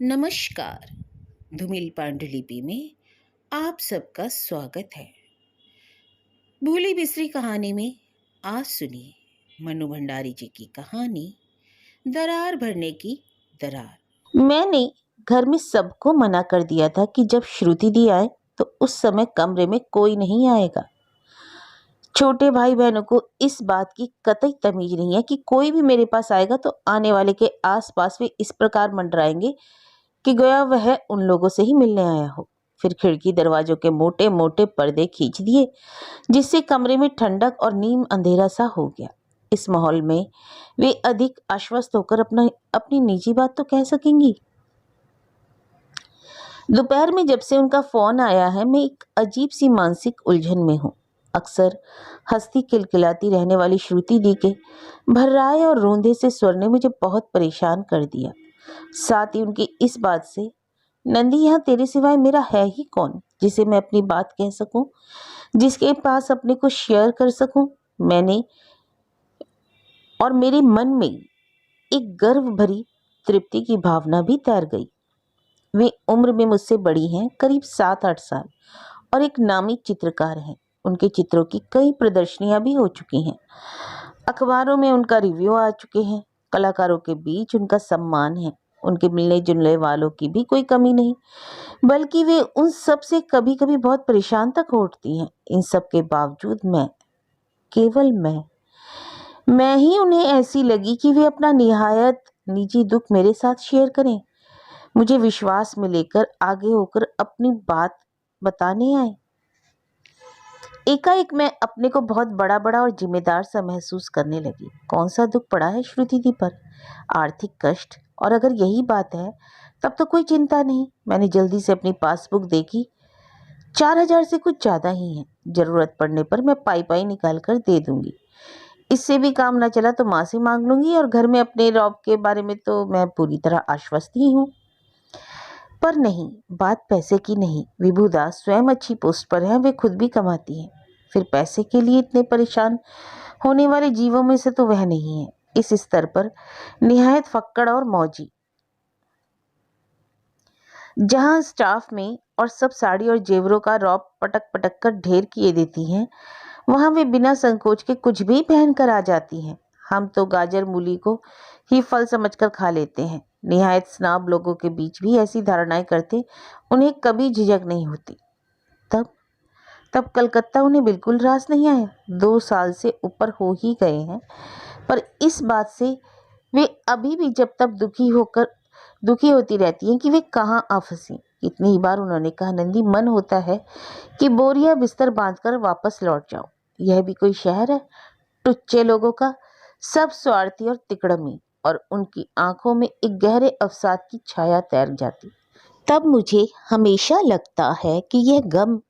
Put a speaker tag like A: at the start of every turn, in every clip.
A: नमस्कार। धूमिल पांडुलिपि में आप सबका स्वागत है। भूली बिसरी कहानी में आज सुनिए मनु भंडारी जी की कहानी दरार भरने की दरार।
B: मैंने घर में सबको मना कर दिया था कि जब श्रुति दी आए तो उस समय कमरे में कोई नहीं आएगा। छोटे भाई बहनों को इस बात की कतई तमीज नहीं है कि कोई भी मेरे पास आएगा तो आने वाले के आसपास वे इस प्रकार मंडराएंगे कि गोया वह उन लोगों से ही मिलने आया हो। फिर खिड़की दरवाजों के मोटे मोटे पर्दे खींच दिए, जिससे कमरे में ठंडक और नीम अंधेरा सा हो गया। इस माहौल में वे अधिक आश्वस्त होकर अपनी निजी बात तो कह सकेंगी। दोपहर में जब से उनका फोन आया है, मैं एक अजीब सी मानसिक उलझन में हूँ। अक्सर हंसती खिलखिलाती रहने वाली श्रुति दी के भर्राए और रोंदे से स्वर ने मुझे बहुत परेशान कर दिया। साथ ही उनकी इस बात से, नंदी यहाँ तेरे सिवाय मेरा है ही कौन जिसे मैं अपनी बात कह सकूं, जिसके पास अपने को शेयर कर सकूं। मैंने और मेरे मन में एक गर्व भरी तृप्ति की भावना भी तैर गई। वे उम्र में मुझसे बड़ी हैं, करीब 7-8 साल, और एक नामी चित्रकार हैं। उनके चित्रों की कई प्रदर्शनियां भी हो चुकी हैं। अखबारों में उनका रिव्यू आ चुके हैं। कलाकारों के बीच उनका सम्मान है। उनके मिलने जुलने वालों की भी कोई कमी नहीं, बल्कि वे उन सब से कभी कभी बहुत परेशान तक हो उठती हैं। इन सब के बावजूद मैं, केवल मैं ही उन्हें ऐसी लगी कि वे अपना निहायत निजी दुख मेरे साथ शेयर करें, मुझे विश्वास में लेकर आगे होकर अपनी बात बताने आए। एकाएक मैं अपने को बहुत बड़ा बड़ा और जिम्मेदार सा महसूस करने लगी। कौन सा दुख पड़ा है श्रुति दी पर? आर्थिक कष्ट, और अगर यही बात है तब तो कोई चिंता नहीं। मैंने जल्दी से अपनी पासबुक देखी। 4,000 से कुछ ज़्यादा ही है। जरूरत पड़ने पर मैं पाई निकाल कर दे दूंगी। इससे भी काम न चला तो माँ से मांग लूंगी, और घर में अपने रॉब के बारे में तो मैं पूरी तरह आश्वस्त ही हूँ। पर नहीं, बात पैसे की नहीं। विभुदास स्वयं अच्छी पोस्ट पर है, वे खुद भी कमाती हैं। फिर पैसे के लिए इतने परेशान होने वाले जीवों में से तो वह नहीं है। इस स्तर पर निहायत फक्कड़ और मौजी, जहां स्टाफ में और सब साड़ी और जेवरों का रौब पटक पटक कर ढेर किए देती हैं, वहां वे बिना संकोच के कुछ भी पहन कर आ जाती हैं। हम तो गाजर मूली को ही फल समझकर खा लेते हैं। निहायत स्नाब लोगों के बीच भी ऐसी धारणाएं करते उन्हें कभी झिझक नहीं होती। तब तब कलकत्ता उन्हें बिल्कुल रास नहीं आया। 2 साल से ऊपर हो ही गए हैं, पर इस बात से वे अभी भी जब तक दुखी होती रहती हैं कि वे कहाँ आ फंसी। कितनी ही बार उन्होंने कहा, नंदी मन होता है कि बोरिया बिस्तर बांधकर वापस लौट जाओ। यह भी कोई शहर है टुच्चे लोगों का, सब स्वार्थी और तिकड़मी। और उनकी आंखों में एक गहरे अवसाद की छाया तैर जाती। तब मुझे हमेशा लगता है कि यह गम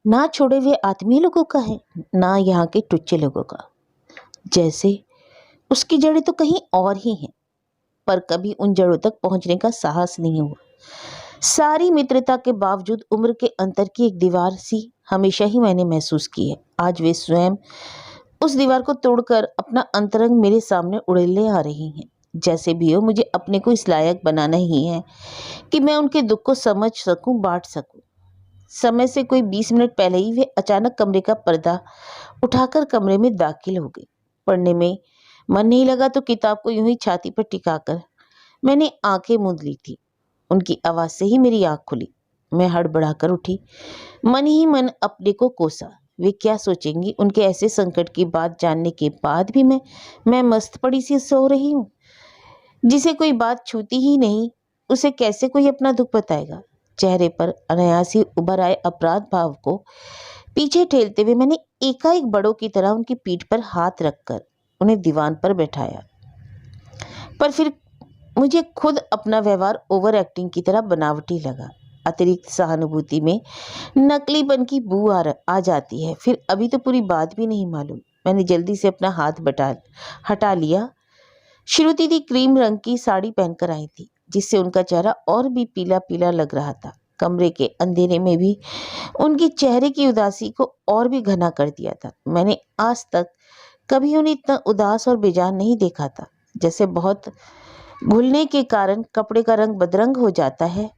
B: ना छोड़े हुए आदमी लोगों का है, ना यहाँ के टुच्चे लोगों का। जैसे उसकी जड़ें तो कहीं और ही हैं, पर कभी उन जड़ों तक पहुंचने का साहस नहीं हुआ। सारी मित्रता के बावजूद उम्र के अंतर की एक दीवार सी हमेशा ही मैंने महसूस की है। आज वे स्वयं उस दीवार को तोड़कर अपना अंतरंग मेरे सामने उड़ेले आ रही हैं। जैसे भी हो, मुझे अपने को इस लायक बनाना ही है कि मैं उनके दुख को समझ सकूं, बांट सकूं। समय से कोई 20 मिनट पहले ही वे अचानक कमरे का पर्दा उठाकर कमरे में दाखिल हो गई। पढ़ने में मन नहीं लगा तो किताब को यूं ही छाती पर टिकाकर मैंने आंखें मूंद ली थी। उनकी आवाज से ही मेरी आंख खुली। मैं हड़बड़ाकर उठी, मन ही मन अपने को कोसा। वे क्या सोचेंगी? उनके ऐसे संकट की बात जानने के बाद भी मैं मस्त पड़ी सी सो रही हूँ। जिसे कोई बात छूती ही नहीं, उसे कैसे कोई अपना दुख बताएगा? चेहरे पर अनायास ही उभर आए अपराध भाव को पीछे ठेलते हुए मैंने एकाएक बड़ों की तरह उनकी पीठ पर हाथ रखकर उन्हें दीवान पर बैठाया। पर फिर मुझे खुद अपना व्यवहार ओवर एक्टिंग की तरह बनावटी लगा। अतिरिक्त सहानुभूति में नकलीपन की बू आ जाती है। फिर अभी तो पूरी बात भी नहीं मालूम। मैंने जल्दी से अपना हाथ हटा लिया। श्रुति दी क्रीम रंग की साड़ी पहनकर आई थी, जिससे उनका चेहरा और भी पीला पीला लग रहा था। कमरे के अंधेरे में भी उनके चेहरे की उदासी को और भी घना कर दिया था। मैंने आज तक कभी उन्हें इतना उदास और बेजान नहीं देखा था। जैसे बहुत घुलने के कारण कपड़े का रंग बदरंग हो जाता है,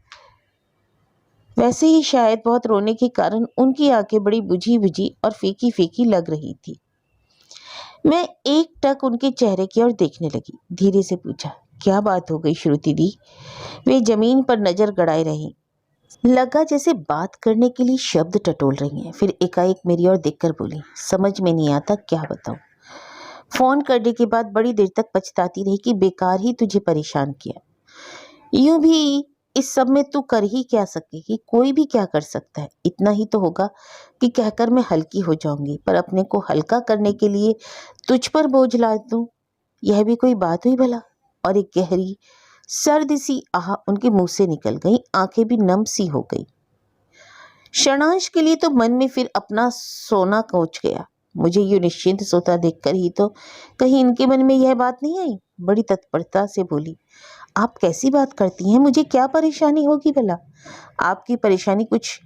B: वैसे ही शायद बहुत रोने के कारण उनकी आंखें बड़ी बुझी-बुझी और फीकी-फीकी लग रही थी। मैं एकटक उनके चेहरे की ओर देखने लगी। धीरे से पूछा, क्या बात हो गई श्रुति दी? वे जमीन पर नजर गड़ाए रहीं। लगा जैसे बात करने के लिए शब्द टटोल रही हैं। फिर एकाएक मेरी ओर देखकर बोली, समझ में नहीं आता क्या बताऊं। फोन करने के बाद बड़ी देर तक पछताती रही कि बेकार ही तुझे परेशान किया। यूं भी इस सब में तू कर ही क्या सकेगी, कोई भी क्या कर सकता है। इतना ही तो होगा कि कहकर मैं हल्की हो जाऊंगी, पर अपने को हल्का करने के लिए तुझ पर बोझ लाद दूं, यह भी कोई बात हुई भला? और एक गहरी सर्द सी आह उनके मुंह से निकल गई, आंखें भी नम सी हो गई। क्षणांश के लिए तो मन में फिर अपना सोना कोच गया। मुझे यूं निश्चिंत सोता देखकर ही तो कहीं इनके मन में यह बात नहीं आई। बड़ी तत्परता से बोली, आप कैसी बात करती हैं? मुझे क्या परेशानी होगी भला? आपकी परेशानी कुछ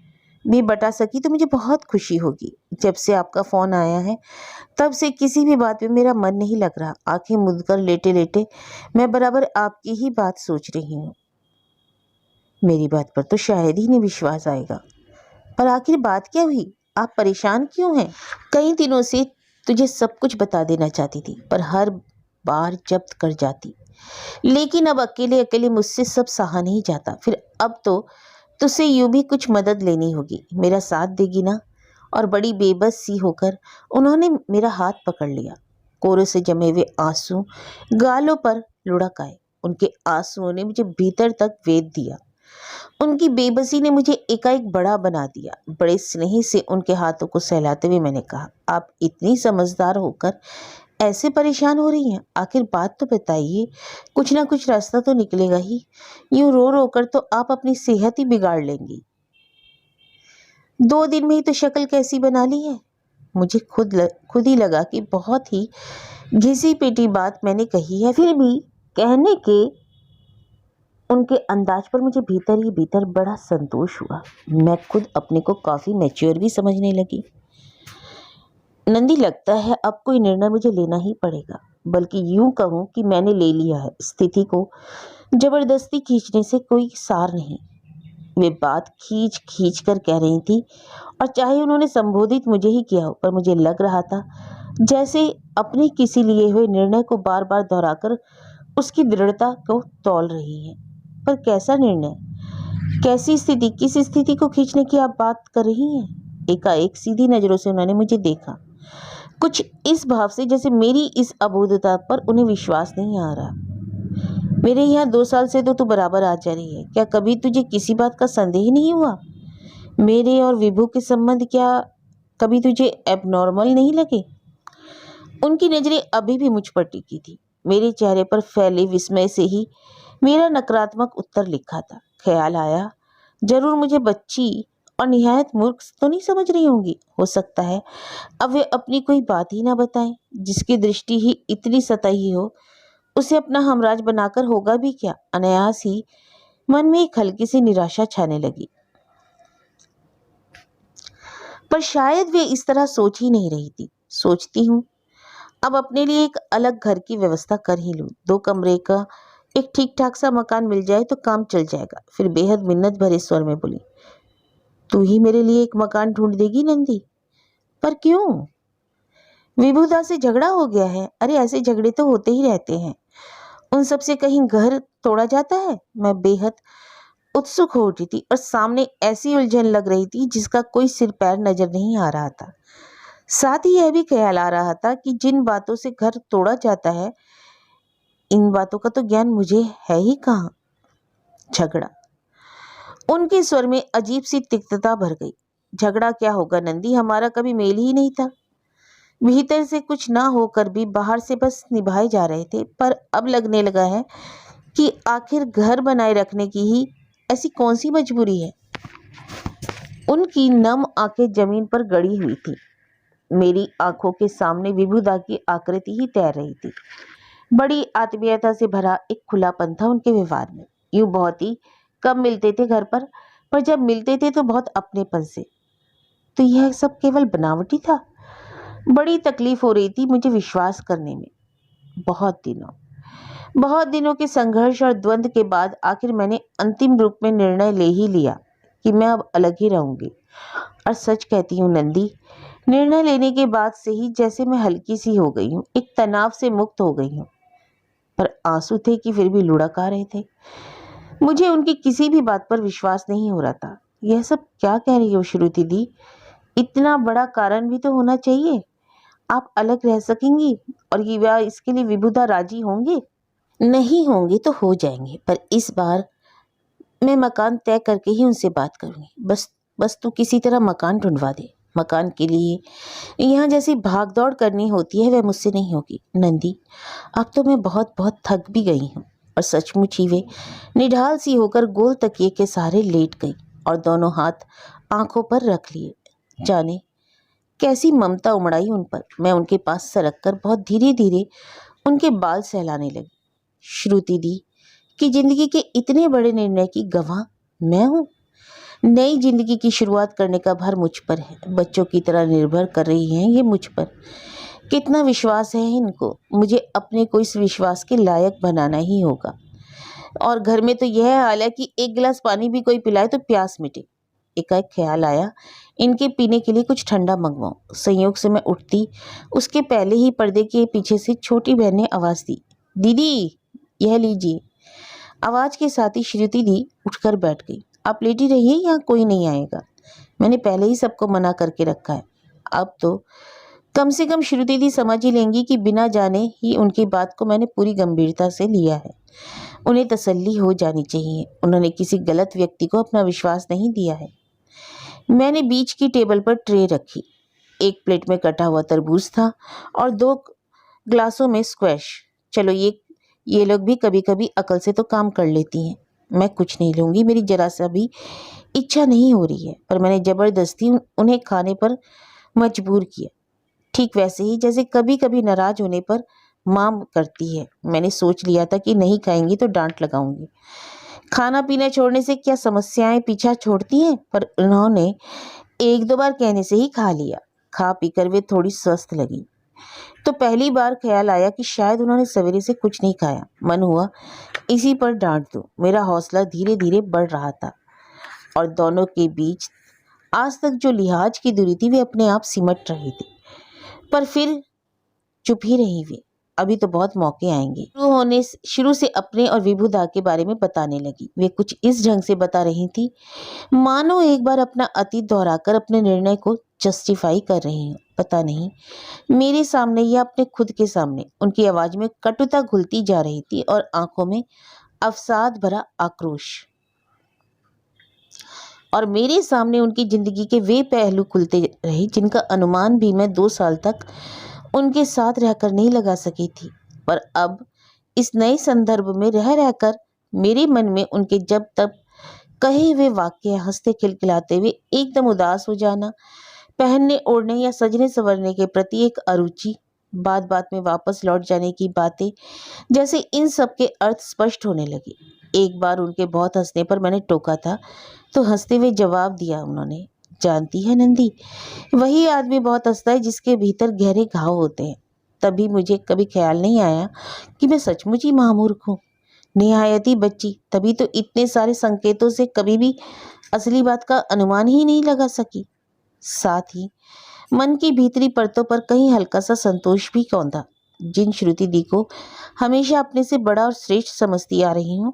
B: भी बता सकी तो मुझे बहुत खुशी होगी। जब से आपका फोन आया है तब से किसी भी बात में मेरा मन नहीं लग रहा। आंखें मूंदकर लेटे लेटे मैं बराबर आपकी ही बात सोच रही हूँ। मेरी बात पर तो शायद ही नहीं विश्वास आएगा, पर आखिर बात क्या हुई? आप परेशान क्यों हैं? कई दिनों से तुझे सब कुछ बता देना चाहती थी, पर हर बार जब्त कर जाती। लेकिन अब अकेले अकेले मुझसे सब सहा नहीं जाता। फिर अब तो तुझसे यूं भी कुछ मदद लेनी होगी। मेरा साथ देगी ना? और बड़ी बेबस सी होकर उन्होंने मेरा हाथ पकड़ लिया। कोरे से जमे हुए आंसू गालों पर लुढ़क आए। उनके आंसुओं ने मुझे भीतर तक वेध दिया। उनकी बेबसी ने मुझे एकाएक बड़ा बना दिया। बड़े स्नेह से उनके हाथों को सहलाते हुए मैंने कहा, आप इतनी समझदार होकर ऐसे परेशान हो रही हैं, आखिर बात तो बताइए, कुछ ना कुछ रास्ता तो निकलेगा ही। यूं रो रो कर तो आप अपनी सेहत ही बिगाड़ लेंगी। 2 दिन में ही तो शक्ल कैसी बना ली है। मुझे खुद ही लगा कि बहुत ही घिसी पिटी बात मैंने कही है, फिर भी कहने के उनके अंदाज पर मुझे भीतर ही भीतर बड़ा संतोष हुआ। मैं खुद अपने को काफी मैच्योर भी समझने लगी। नंदी, लगता है अब कोई निर्णय मुझे लेना ही पड़ेगा, बल्कि यूं कहूं कि मैंने ले लिया है। स्थिति को जबरदस्ती खींचने से कोई सार नहीं। वे बात खींच खींच कर कह रही थी, और चाहे उन्होंने संबोधित मुझे ही किया हो, पर मुझे लग रहा था जैसे अपने किसी लिए हुए निर्णय को बार बार दोहराकर उसकी दृढ़ता को तौल रही है। पर कैसा निर्णय, कैसी स्थिति, किस स्थिति को खींचने की आप बात कर रही हैं? एकाएक सीधी नजरों से उन्होंने मुझे देखा, कुछ इस भाव से जैसे मेरी इस अबोधता पर उन्हें विश्वास नहीं आ रहा। मेरे यहाँ 2 साल से तो तू बराबर आ जा रही है, क्या कभी तुझे किसी बात का संदेह नहीं हुआ? मेरे और विभू के संबंध क्या कभी तुझे एबनॉर्मल नहीं लगे? उनकी नजरें अभी भी मुझ पर टिकी थी। मेरे चेहरे पर फैले विस्मय से ही मेरा नकारात्मक उत्तर लिखा था। ख्याल आया, जरूर मुझे बच्ची और निहायत मूर्ख तो नहीं समझ रही होंगी। हो सकता है अब वे अपनी कोई बात ही ना बताएं। जिसकी दृष्टि ही इतनी सतही हो, उसे अपना हमराज बनाकर होगा भी क्या? अनायास ही मन में एक हल्की सी निराशा छाने लगी। पर शायद वे इस तरह सोच ही नहीं रही थी। सोचती हूँ अब अपने लिए एक अलग घर की व्यवस्था कर ही लूं। 2 कमरे का एक ठीक ठाक सा मकान मिल जाए तो काम चल जाएगा। फिर बेहद मिन्नत भरे स्वर में बोली, तू ही मेरे लिए एक मकान ढूंढ देगी नंदी? पर क्यों? विभुदा से झगड़ा हो गया है। अरे ऐसे झगड़े तो होते ही रहते हैं, उन सब से कहीं घर तोड़ा जाता है। मैं बेहद उत्सुक हो उठी थी और सामने ऐसी उलझन लग रही थी जिसका कोई सिर पैर नजर नहीं आ रहा था। साथ ही यह भी ख्याल आ रहा था कि जिन बातों से घर तोड़ा जाता है, इन बातों का तो ज्ञान मुझे है ही कहाँ। झगड़ा, उनके स्वर में अजीब सी तिक्तता भर गई। झगड़ा क्या होगा नंदी, हमारा कभी मेल ही नहीं था। भीतर से कुछ ना होकर भी बाहर से बस निभाए जा रहे थे। पर अब लगने लगा है कि आखिर घर बनाए रखने की ही ऐसी कौन सी मजबूरी है। उनकी नम आंखें जमीन पर गड़ी हुई थी। मेरी आंखों के सामने विभुदा की आकृति ही तैर रही थी। बड़ी आत्मीयता से भरा एक खुलापन था उनके व्यवहार में। यूं बहुत ही कम मिलते थे घर पर जब मिलते थे तो बहुत अपनेपन से। तो यह सब केवल बनावटी था? बड़ी तकलीफ हो रही थी मुझे विश्वास करने में। बहुत दिनों बहुत दिनों के संघर्ष और द्वंद्व के बाद आखिर मैंने अंतिम रूप में निर्णय ले ही लिया कि मैं अब अलग ही रहूंगी। और सच कहती हूँ नंदी, निर्णय लेने के बाद से ही जैसे मैं हल्की सी हो गई हूँ, एक तनाव से मुक्त हो गई हूँ। पर आंसू थे कि फिर भी लुढ़क आ रहे थे। मुझे उनकी किसी भी बात पर विश्वास नहीं हो रहा था। यह सब क्या कह रही हो श्रुति दी? इतना बड़ा कारण भी तो होना चाहिए। आप अलग रह सकेंगी और ये विवाह इसके लिए विभुदा राजी होंगे? नहीं होंगे तो हो जाएंगे, पर इस बार मैं मकान तय करके ही उनसे बात करूंगी। बस बस तू किसी तरह मकान ढूंढवा दे। मकान के लिए यहाँ जैसी भागदौड़ करनी होती है वह मुझसे नहीं होगी नंदी। अब तो मैं बहुत बहुत थक भी गई हूँ। और सचमुच ही वे निढाल सी होकर गोल तकिए के सहारे लेट गई और दोनों हाथ आंखों पर रख लिए। जाने कैसी ममता उमड़ाई उन पर। मैं उनके पास सरक कर बहुत धीरे धीरे उनके बाल सहलाने लगी। श्रुति दी कि जिंदगी के इतने बड़े निर्णय की गवाह मैं हूँ। नई जिंदगी की शुरुआत करने का भार मुझ पर है। बच्चों की तरह निर्भर कर रही हैं ये मुझ पर। कितना विश्वास है इनको। मुझे अपने को इस विश्वास के लायक बनाना ही होगा। और घर में तो यह हाल है कि एक गिलास पानी भी कोई पिलाए तो प्यास मिटे। एकाएक ख्याल आया इनके पीने के लिए कुछ ठंडा मंगवाऊं। संयोग से मैं उठती उसके पहले ही पर्दे के पीछे से छोटी बहन ने आवाज दी, दीदी यह लीजिए। आवाज के साथ ही श्रुति दी उठकर बैठ गई। आप लेटी रहिए, यहाँ कोई नहीं आएगा। मैंने पहले ही सबको मना करके रखा है। अब तो कम से कम श्रुति दी समझ ही लेंगी कि बिना जाने ही उनकी बात को मैंने पूरी गंभीरता से लिया है। उन्हें तसल्ली हो जानी चाहिए। उन्होंने किसी गलत व्यक्ति को अपना विश्वास नहीं दिया है। मैंने बीच की टेबल पर ट्रे रखी। एक प्लेट में कटा हुआ तरबूज था और 2 ग्लासों में स्क्वैश। चलो ये लोग भी कभी कभी अकल से तो काम कर लेती हैं। मैं कुछ नहीं लूंगी, मेरी जरा सा भी इच्छा नहीं हो रही है, पर मैंने जबरदस्ती उन्हें खाने पर मजबूर किया। ठीक वैसे ही जैसे कभी कभी नाराज होने पर माँ करती है। मैंने सोच लिया था कि नहीं खाएंगी तो डांट लगाऊंगी। खाना पीना छोड़ने से क्या समस्याएं पीछा छोड़ती हैं, पर उन्होंने 1-2 बार कहने से ही खा लिया। खा पीकर वे थोड़ी स्वस्थ लगी तो पहली बार ख्याल आया कि शायद उन्होंने सवेरे से कुछ नहीं खाया। मन हुआ इसी पर डांट दूं। मेरा हौसला धीरे धीरे बढ़ रहा था और दोनों के बीच आज तक जो लिहाज की दूरी थी वे अपने आप सिमट रही थी। पर फिर चुप ही रही वे। अभी तो बहुत मौके आएंगे। शुरू से अपने और विभुदा के बारे में बताने लगी। वे कुछ इस ढंग से बता रही थी मानो एक बार अपना अतीत दोहराकर अपने निर्णय को जस्टिफाई कर रही हूँ। पता नहीं मेरे सामने या अपने खुद के सामने। उनकी आवाज में कटुता घुलती जा रही थी और आंखों में अवसाद भरा आक्रोश। और मेरे सामने उनकी जिंदगी के वे पहलू खुलते रहे जिनका अनुमान भी मैं 2 साल तक उनके साथ रहकर नहीं लगा सकी थी। पर अब इस नए संदर्भ में रह रहकर मेरे मन में उनके जब तक कहे हुए वाक्य, हंसते खिलखिलाते हुए एकदम उदास हो जाना, पहनने ओढ़ने या सजने संवरने के प्रति एक अरुचि, बात बात में वापस लौट जाने की बातें, जैसे इन सब के अर्थ स्पष्ट होने लगे। एक बार उनके बहुत हंसने पर मैंने टोका था तो हंसते हुए जवाब दिया उन्होंने, जानती है नंदी, वही आदमी बहुत हंसता है जिसके भीतर गहरे घाव होते हैं। तभी मुझे कभी ख्याल नहीं आया कि मैं सचमुच ही महामूर्ख हूँ, निहायती बच्ची। तभी तो इतने सारे संकेतों से कभी भी असली बात का अनुमान ही नहीं लगा सकी। साथ ही मन की भीतरी परतों पर कहीं हल्का सा संतोष भी कौंधा। जिन श्रुति दी को हमेशा अपने से बड़ा और श्रेष्ठ समझती आ रही हूँ,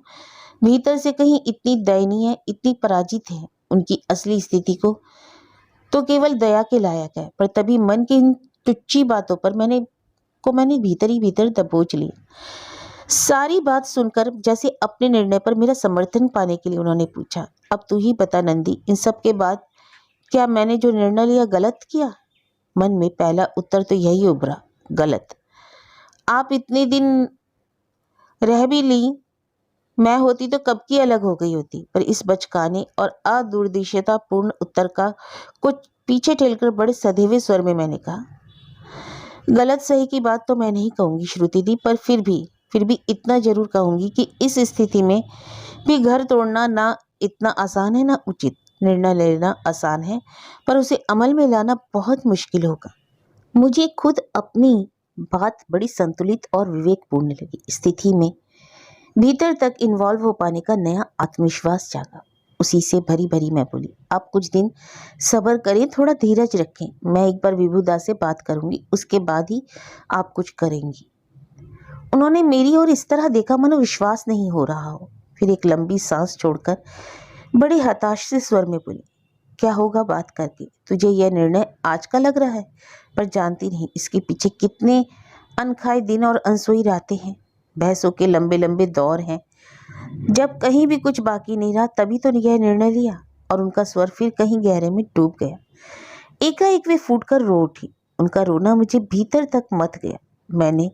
B: भीतर से कहीं इतनी दयनीय, इतनी पराजित है। उनकी असली स्थिति को तो केवल दया के लायक है। पर तभी मन की इन तुच्छी बातों पर मैंने भीतर ही भीतर दबोच लिया। सारी बात सुनकर जैसे अपने निर्णय पर मेरा समर्थन पाने के लिए उन्होंने पूछा, अब तू ही बता नंदी, इन सब के बाद क्या मैंने जो निर्णय लिया गलत किया? मन में पहला उत्तर तो यही उभरा, गलत। आप इतने दिन रह भी ली, मैं होती तो कब की अलग हो गई होती। पर इस बचकाने और अदूरदिशितापूर्ण उत्तर का कुछ पीछे ठेलकर बड़े सधे हुए स्वर में मैंने कहा, गलत सही की बात तो मैं नहीं कहूंगी श्रुति दी, पर फिर भी इतना जरूर कहूंगी कि इस स्थिति में भी घर तोड़ना ना इतना आसान है ना उचित। निर्णय लेना आसान है पर उसे अमल में लाना बहुत मुश्किल होगा। मुझे खुद अपनी बात बड़ी संतुलित और विवेकपूर्ण लगी। स्थिति में भीतर तक इन्वॉल्व हो पाने का नया आत्मविश्वास जागा। उसी से भरी भरी मैं बोली, आप कुछ दिन सब्र करें, थोड़ा धीरज रखें। मैं एक बार विभुदा से बात करूंगी, उसके बाद ही आप कुछ करेंगी। उन्होंने मेरी ओर इस तरह देखा मानो विश्वास नहीं हो रहा हो। फिर एक लंबी सांस छोड़कर बड़े हताश से स्वर में बोली, क्या होगा बात करके? तुझे यह निर्णय आज का लग रहा है, पर जानती नहीं इसके पीछे कितने अनखाए दिन और अनसोई रातें हैं। बहसों के लंबे लंबे दौर हैं। जब कहीं भी कुछ बाकी नहीं रहा तभी तो यह निर्णय लिया। और उनका स्वर फिर कहीं गहरे में डूब गया। एकाएक वे फूटकर रो उठी। उनका रोना मुझे भीतर तक मत गया। मैंने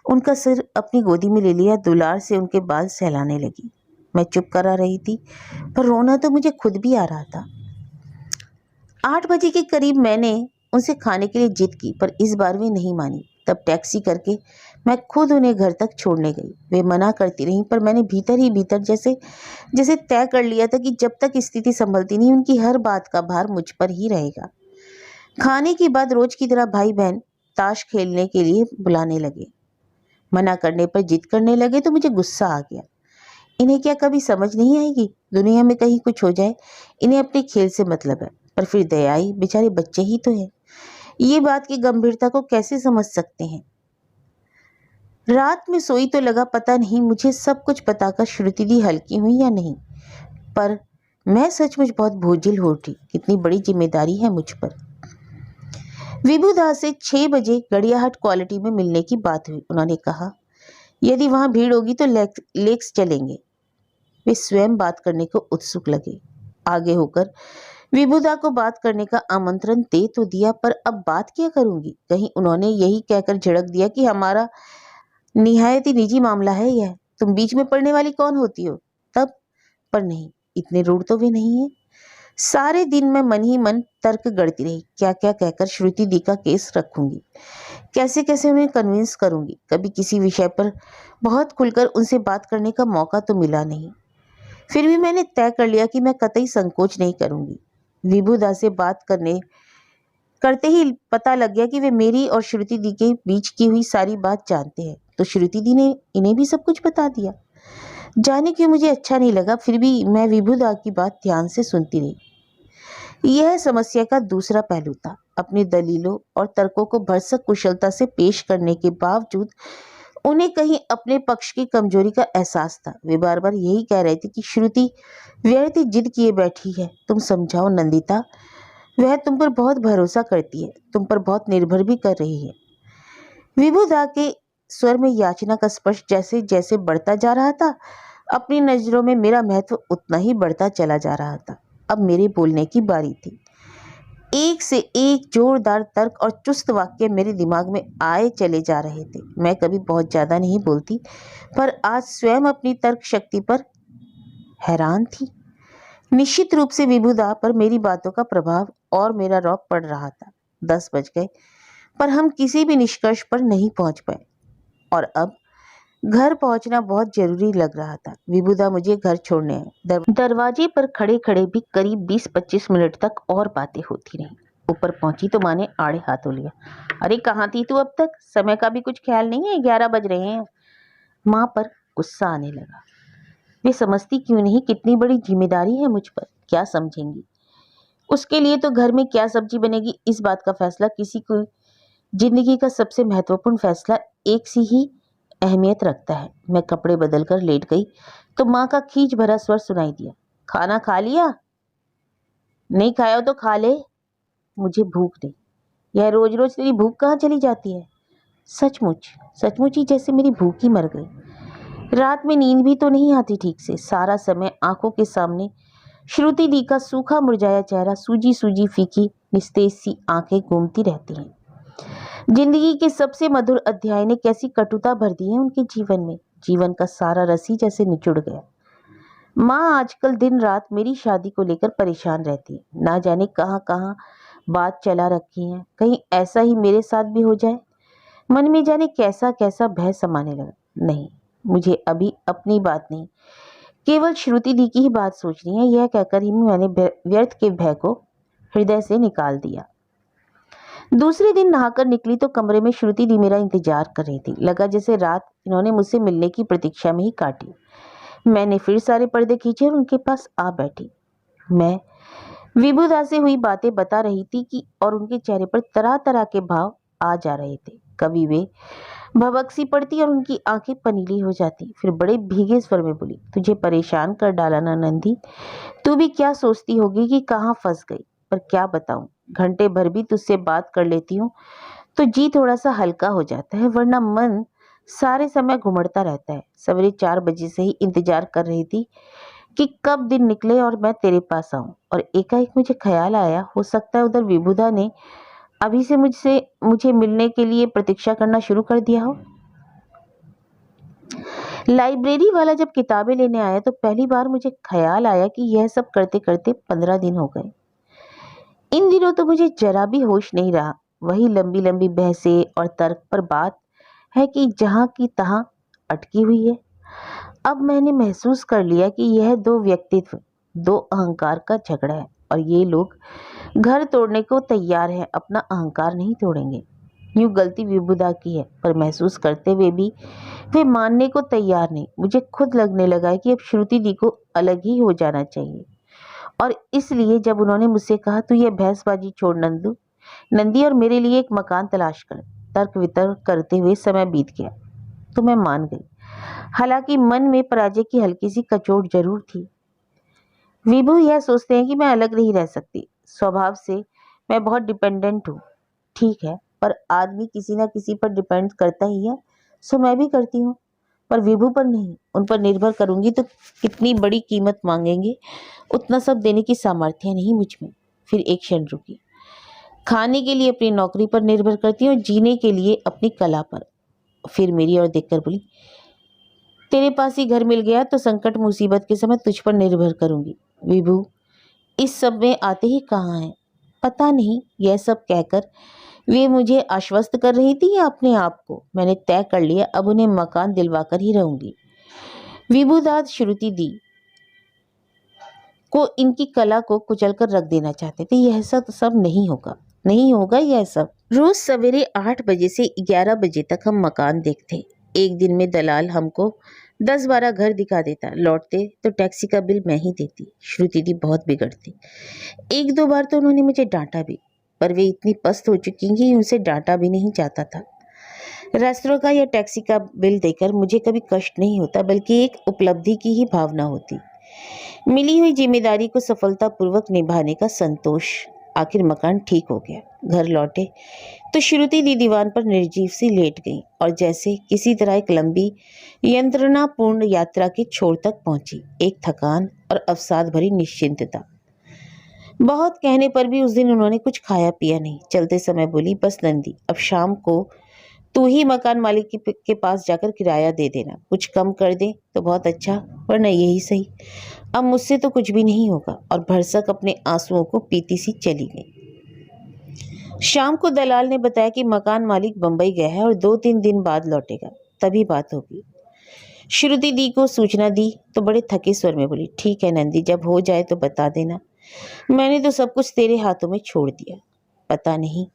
B: उनका सिर अपनी गोदी में ले लिया, दुलार से उनके बाल सहलाने लगी। मैं चुप करा रही थी, पर रोना तो मुझे खुद भी आ रहा था। 8 बजे के करीब मैंने उनसे खाने के लिए जिद की, पर इस बार वे नहीं मानी। तब टैक्सी करके मैं खुद उन्हें घर तक छोड़ने गई। वे मना करती रहीं, पर मैंने भीतर ही भीतर जैसे जैसे तय कर लिया था कि जब तक स्थिति संभलती नहीं, उनकी हर बात का भार मुझ पर ही रहेगा। खाने के बाद रोज की तरह भाई बहन ताश खेलने के लिए बुलाने लगे। मना करने पर जिद करने लगे तो मुझे गुस्सा आ गया। इन्हें क्या कभी समझ नहीं आएगी? दुनिया में कहीं कुछ हो जाए, इन्हें अपने खेल से मतलब है। पर फिर दया आई, बेचारे बच्चे ही तो हैं। ये बात की गंभीरता को कैसे समझ सकते हैं? रात में सोई तो लगा पता नहीं मुझे सब कुछ बताकर श्रुति दी हल्की हुई या नहीं, पर मैं सचमुच बहुत बोझिल हो उठी। कितनी बड़ी जिम्मेदारी है मुझ पर। विभुदा से 6 बजे गड़ियाहाट क्वालिटी में मिलने की बात हुई। उन्होंने कहा यदि वहां भीड़ होगी तो लेक्स चलेंगे। वे स्वयं बात करने को उत्सुक लगे। आगे होकर विभुदा को बात करने का आमंत्रण दे तो दिया, पर अब बात क्या करूंगी? कहीं उन्होंने यही कहकर झिड़क दिया कि हमारा निहायत ही निजी मामला है यह, तुम बीच में पड़ने वाली कौन होती हो? तब पर नहीं, इतने रूड तो वे नहीं है। सारे दिन मैं मन ही मन तर्क गढ़ती रही, क्या क्या कहकर श्रुति दी का केस रखूंगी, कैसे कैसे उन्हें कन्विंस करूंगी। कभी किसी विषय पर बहुत खुलकर उनसे बात करने का मौका तो मिला नहीं। फिर भी मैंने तय कर लिया कि मैं कतई संकोच नहीं करूंगी। विभुदा से बात करते ही पता लग गया कि वे मेरी और श्रुति दी के बीच की हुई सारी बात जानते हैं, तो श्रुति दी ने इन्हें भी सब कुछ बता दिया। जाने क्यों मुझे अच्छा नहीं लगा, फिर भी मैं विभुदा की बात ध्यान से सुनती रही। यह समस्या का दूसरा पहलू था। अपने दलीलों और तर्कों को भरसक कुशलता से पेश करने के बावजूद उन्हें कहीं अपने पक्ष की कमजोरी का एहसास था। वे बार बार यही कह रहे थे कि श्रुति व्यर्थ जिद किए बैठी है, तुम समझाओ नंदिता, वह तुम पर बहुत भरोसा करती है, तुम पर बहुत निर्भर भी कर रही है। विभुदा के स्वर में याचना का स्पर्श जैसे जैसे बढ़ता जा रहा था, अपनी नजरों में मेरा महत्व उतना ही बढ़ता चला जा रहा था। अब मेरे बोलने की बारी थी। एक से एक जोरदार तर्क और चुस्त वाक्य मेरे दिमाग में आए चले जा रहे थे। मैं कभी बहुत ज्यादा नहीं बोलती, पर आज स्वयं अपनी तर्क शक्ति पर हैरान थी। निश्चित रूप से विभुदा पर मेरी बातों का प्रभाव और मेरा रौब पड़ रहा था। 10 बज गए, पर हम किसी भी निष्कर्ष पर नहीं पहुंच पाए और अब घर पहुंचना बहुत जरूरी लग रहा था। विभुदा मुझे घर छोड़ने आए। दरवाजे पर खड़े खड़े भी करीब 20-25 मिनट तक और बातें होती रहीं। ऊपर पहुंची तो माँ ने आड़े हाथों लिया, अरे कहाँ थी तू अब तक? समय का भी कुछ ख्याल नहीं है, 11 बज रहे हैं। माँ पर गुस्सा आने लगा। वे समझती क्यों नहीं कितनी बड़ी जिम्मेदारी है मुझ पर, क्या समझेंगी? उसके लिए तो घर में क्या सब्जी बनेगी इस बात का फैसला किसी को जिंदगी का सबसे महत्वपूर्ण फैसला एक सी ही अहमियत रखता है। मैं कपड़े बदलकर लेट गई तो माँ का खींच भरा स्वर सुनाई दिया, खाना खा लिया? नहीं खाया हो तो खा ले, मुझे भूख नहीं। यह रोज रोज तेरी भूख कहाँ चली जाती है? सचमुच सचमुच ही जैसे मेरी भूख ही मर गई। रात में नींद भी तो नहीं आती ठीक से। सारा समय आंखों के सामने श्रुति दी का सूखा मुरझाया चेहरा, सूजी सूजी फीकी निस्तेज सी आंखें घूमती रहती हैं। जिंदगी के सबसे मधुर अध्याय ने कैसी कटुता भर दी है उनके जीवन में। जीवन का सारा रस ही जैसे निचुड़ गया। माँ आजकल दिन रात मेरी शादी को लेकर परेशान रहती है। ना जाने कहाँ कहाँ बात चला रखी है, कहीं ऐसा ही मेरे साथ भी हो जाए। मन में जाने कैसा कैसा भय समाने लगा। नहीं, मुझे अभी अपनी बात नहीं, केवल श्रुति दी की ही बात सोचनी है। यह कहकर ही मैंने व्यर्थ के भय को हृदय से निकाल दिया। दूसरे दिन नहाकर निकली तो कमरे में श्रुति दी मेरा इंतजार कर रही थी। लगा जैसे रात इन्होंने मुझसे मिलने की प्रतीक्षा में ही काटी। मैंने फिर सारे पर्दे खींचे और उनके पास आ बैठी। मैं विभुदा से हुई बातें बता रही थी कि और उनके चेहरे पर तरह तरह के भाव आ जा रहे थे। कभी वे भवक सी पड़ती और उनकी आंखें पनीली हो जाती। फिर बड़े भीगे स्वर में बोली, तुझे परेशान कर डाला ना नंदी। तू भी क्या सोचती होगी कि कहाँ फंस गई। पर क्या बताऊं, घंटे भर भी तुझसे बात कर लेती हूँ तो जी थोड़ा सा हल्का हो जाता है, वरना मन सारे समय घुमड़ता रहता है। सवेरे 4 बजे से ही इंतजार कर रही थी कि कब दिन निकले और मैं तेरे पास आऊं। और एकाएक मुझे ख्याल आया, हो सकता है उधर विभुदा ने अभी से मुझे मिलने के लिए प्रतीक्षा करना शुरू कर दिया हो। लाइब्रेरी वाला जब किताबें लेने आया तो पहली बार मुझे ख्याल आया कि यह सब करते करते 15 दिन हो गए। इन दिनों तो मुझे जरा भी होश नहीं रहा। वही लंबी लंबी बहसें और तर्क पर बात है कि जहां की तहां अटकी हुई है। अब मैंने महसूस कर लिया कि यह दो व्यक्तित्व, दो अहंकार का झगड़ा है और ये लोग घर तोड़ने को तैयार हैं, अपना अहंकार नहीं तोड़ेंगे। यूं गलती विबुदा की है, पर महसूस करते हुए भी वे मानने को तैयार नहीं। मुझे खुद लगने लगा है कि अब श्रुति दी को अलग ही हो जाना चाहिए। और इसलिए जब उन्होंने मुझसे कहा, तू ये भैंसबाजी छोड़ नंदी और मेरे लिए एक मकान तलाश कर, तर्क वितर्क करते हुए समय बीत गया तो मैं मान गई। हालांकि मन में पराजय की हल्की सी कचोट जरूर थी। विभु यह सोचते हैं कि मैं अलग नहीं रह सकती। स्वभाव से मैं बहुत डिपेंडेंट हूँ, ठीक है, पर आदमी किसी ना किसी पर डिपेंड करता ही है, सो मैं भी करती हूँ, पर विभु पर नहीं। उन पर निर्भर करूंगी तो कितनी बड़ी कीमत मांगेंगे, उतना सब देने की सामर्थ्य नहीं मुझ में। फिर एक क्षण रुकी। खाने के लिए अपनी नौकरी पर निर्भर करती हूँ, जीने के लिए अपनी कला पर। फिर मेरी ओर देखकर बोली, तेरे पास ही घर मिल गया तो संकट मुसीबत के समय तुझ पर निर्भर करूंगी। विभु इस सब में आते ही कहाँ है, पता नहीं। यह सब कहकर वे मुझे आश्वस्त कर रही थी या अपने आप को। मैंने तय कर लिया, अब उन्हें मकान दिलवाकर ही रहूंगी। विभुदास श्रुति दी को इनकी कला को कुचलकर रख देना चाहते थे। यह सब नहीं होगा यह सब। रोज सवेरे 8 बजे से 11 बजे तक हम मकान देखते। एक दिन में दलाल हमको 10-12 घर दिखा देता। लौटते तो टैक्सी का बिल मैं ही देती। श्रुति दी बहुत बिगड़ती। 1-2 बार तो उन्होंने मुझे डांटा भी, पर वे इतनी पस्त हो चुकी कि उनसे डांटा भी नहीं जाता था। रेस्टोरेंट का या टैक्सी का बिल देकर मुझे कभी कष्ट नहीं होता, बल्कि एक उपलब्धि की ही भावना होती। मिली हुई जिम्मेदारी को सफलतापूर्वक निभाने का संतोष। आखिर मकान ठीक हो गया। घर लौटे तो श्रुति दी दीवान पर निर्जीव सी लेट गई और जैसे किसी तरह एक लंबी यंत्रणापूर्ण यात्रा के छोर तक पहुंची। एक थकान और अवसाद भरी निश्चिंतता। बहुत कहने पर भी उस दिन उन्होंने कुछ खाया पिया नहीं। चलते समय बोली, बस नंदी, अब शाम को तू ही मकान मालिक के पास जाकर किराया दे देना। कुछ कम कर दे तो बहुत अच्छा, वरना यही सही। अब मुझसे तो कुछ भी नहीं होगा। और भरसक अपने आंसुओं को पीती सी चली गई। शाम को दलाल ने बताया कि मकान मालिक बंबई गया है और 2-3 दिन बाद लौटेगा, तभी बात होगी। श्रुति दी को सूचना दी तो बड़े थके स्वर में बोली, ठीक है नंदी, जब हो जाए तो बता देना। मैंने तो सब कुछ तेरे हाथों में छोड़ दिया। पता नहीं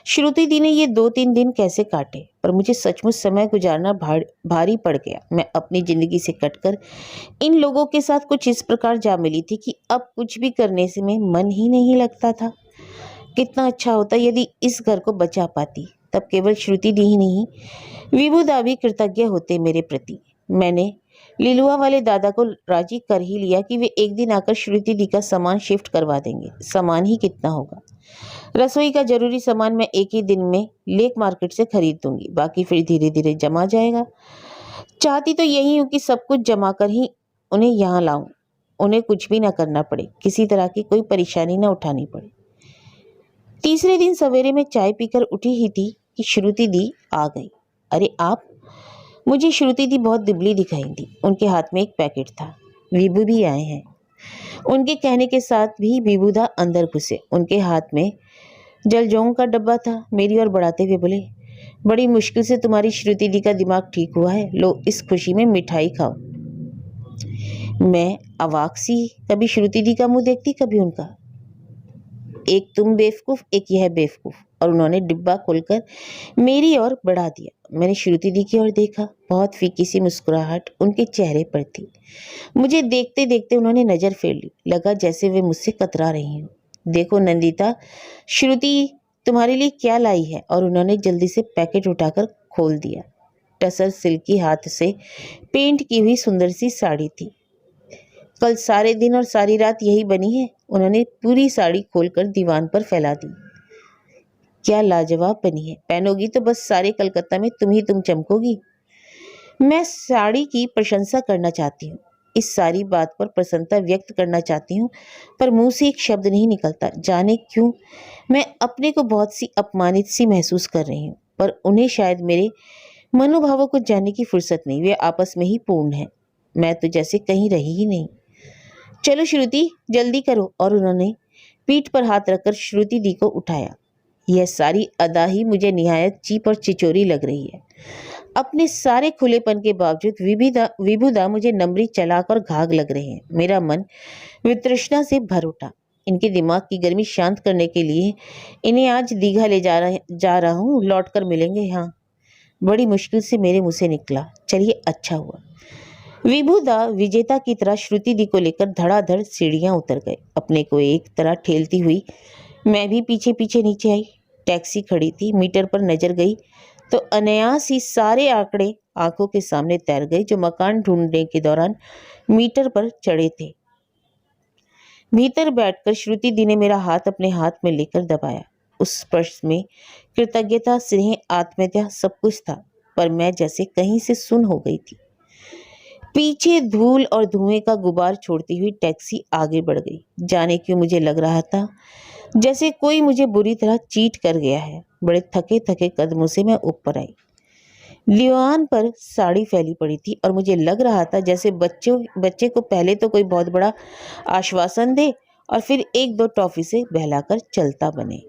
B: श्रुति दी ने ये 2-3 दिन कैसे काटे, पर मुझे सचमुच समय गुजारना भारी पड़ गया। मैं अपनी जिंदगी से कटकर इन लोगों के साथ कुछ इस प्रकार जा मिली थी कि अब कुछ भी करने से में मन ही नहीं लगता था। कितना अच्छा होता यदि इस घर को बचा पाती, तब केवल श्रुति दी ही नहीं, विभुदा भी कृतज्ञ होते मेरे प्रति। मैंने लिलुआ वाले दादा को राजी कर ही लिया कि वे एक दिन आकर श्रुति दी का सामान शिफ्ट करवा देंगे। सामान ही कितना होगा, रसोई का जरूरी सामान मैं एक ही दिन में लेक मार्केट से खरीद दूंगी, बाकी फिर धीरे धीरे जमा जाएगा। चाहती तो यही हूँ कि सब कुछ जमा कर ही उन्हें यहाँ लाऊं, उन्हें कुछ भी ना करना पड़े, किसी तरह की कोई परेशानी ना उठानी पड़े। तीसरे दिन सवेरे में चाय पीकर उठी ही थी कि श्रुति दी आ गई। अरे आप, मुझे श्रुति दी बहुत दुबली दिखाई दी। उनके हाथ में एक पैकेट था। विभु भी आए हैं। उनके कहने के साथ भी विभुदा अंदर घुसे। उनके हाथ में जलजोंग का डब्बा था। मेरी ओर बढ़ाते हुए बोले, बड़ी मुश्किल से तुम्हारी श्रुति दी का दिमाग ठीक हुआ है, लो इस खुशी में मिठाई खाओ। मैं अवाक सी, कभी श्रुति दी का मुंह देखती, कभी उनका।
A: एक तुम बेवकूफ, एक यह बेवकूफ। और उन्होंने डिब्बा खोलकर मेरी ओर बढ़ा दिया। मैंने श्रुति दी की ओर देखा। बहुत फीकी सी मुस्कुराहट उनके चेहरे पर थी। मुझे देखते देखते उन्होंने नजर फेर ली। लगा जैसे वे मुझसे कतरा रही हूँ। देखो नंदिता, श्रुति तुम्हारे लिए क्या लाई है। और उन्होंने जल्दी से पैकेट उठाकर खोल दिया। टसर सिल्की हाथ से पेंट की हुई सुंदर सी साड़ी थी। कल सारे दिन और सारी रात यही बनी है। उन्होंने पूरी साड़ी खोलकर दीवान पर फैला दी। क्या लाजवाब बनी है। पहनोगी तो बस सारे कलकत्ता में तुम ही तुम चमकोगी। मैं साड़ी की प्रशंसा करना चाहती हूँ, इस सारी बात पर प्रसन्नता व्यक्त करना चाहती हूँ, पर मुंह से एक शब्द नहीं निकलता। जाने क्यों मैं अपने को बहुत सी अपमानित सी महसूस कर रही हूँ, पर उन्हें शायद मेरे मनोभावों को जानने की फुर्सत नहीं। वे आपस में ही पूर्ण हैं। मैं तो जैसे कहीं रही ही नहीं। चलो श्रुति जल्दी करो। और उन्होंने पीठ पर हाथ रखकर श्रुति दी को उठाया। यह सारी अदा ही मुझे निहायत चीप और चिचोरी लग रही है। अपने सारे खुलेपन के बावजूद विभुदा मुझे नम्री, चालाक और घाघ लग रहे हैं। मेरा मन वितृष्णा से भर उठा। इनके दिमाग की गर्मी शांत करने के लिए इन्हें आज दीघा ले जा रहा हूँ। लौट कर मिलेंगे। हाँ, बड़ी मुश्किल से मेरे मुंह से निकला। चलिए अच्छा हुआ। विभुदा विजेता की तरह श्रुति दी को लेकर धड़ाधड़ सीढ़ियां उतर गए। अपने को एक तरह ठेलती हुई मैं भी पीछे पीछे नीचे आई। टैक्सी खड़ी थी। मीटर पर नजर गई तो अनायास ही सारे आंकड़े आंखों के सामने तैर गए जो मकान ढूंढने के दौरान मीटर पर चढ़े थे। भीतर बैठकर श्रुति दी ने मेरा हाथ अपने हाथ में लेकर दबाया। उस स्पर्श में कृतज्ञता, स्नेह, आत्मीयता सब कुछ था, पर मैं जैसे कहीं से सुन हो गई थी। पीछे धूल और धुएं का गुबार छोड़ती हुई टैक्सी आगे बढ़ गई। जाने क्यों मुझे लग रहा था जैसे कोई मुझे बुरी तरह चीट कर गया है। बड़े थके थके कदमों से मैं ऊपर आई। दीवान पर साड़ी फैली पड़ी थी और मुझे लग रहा था जैसे बच्चे को पहले तो कोई बहुत बड़ा आश्वासन दे और फिर एक दो टॉफी से बहलाकर चलता बने।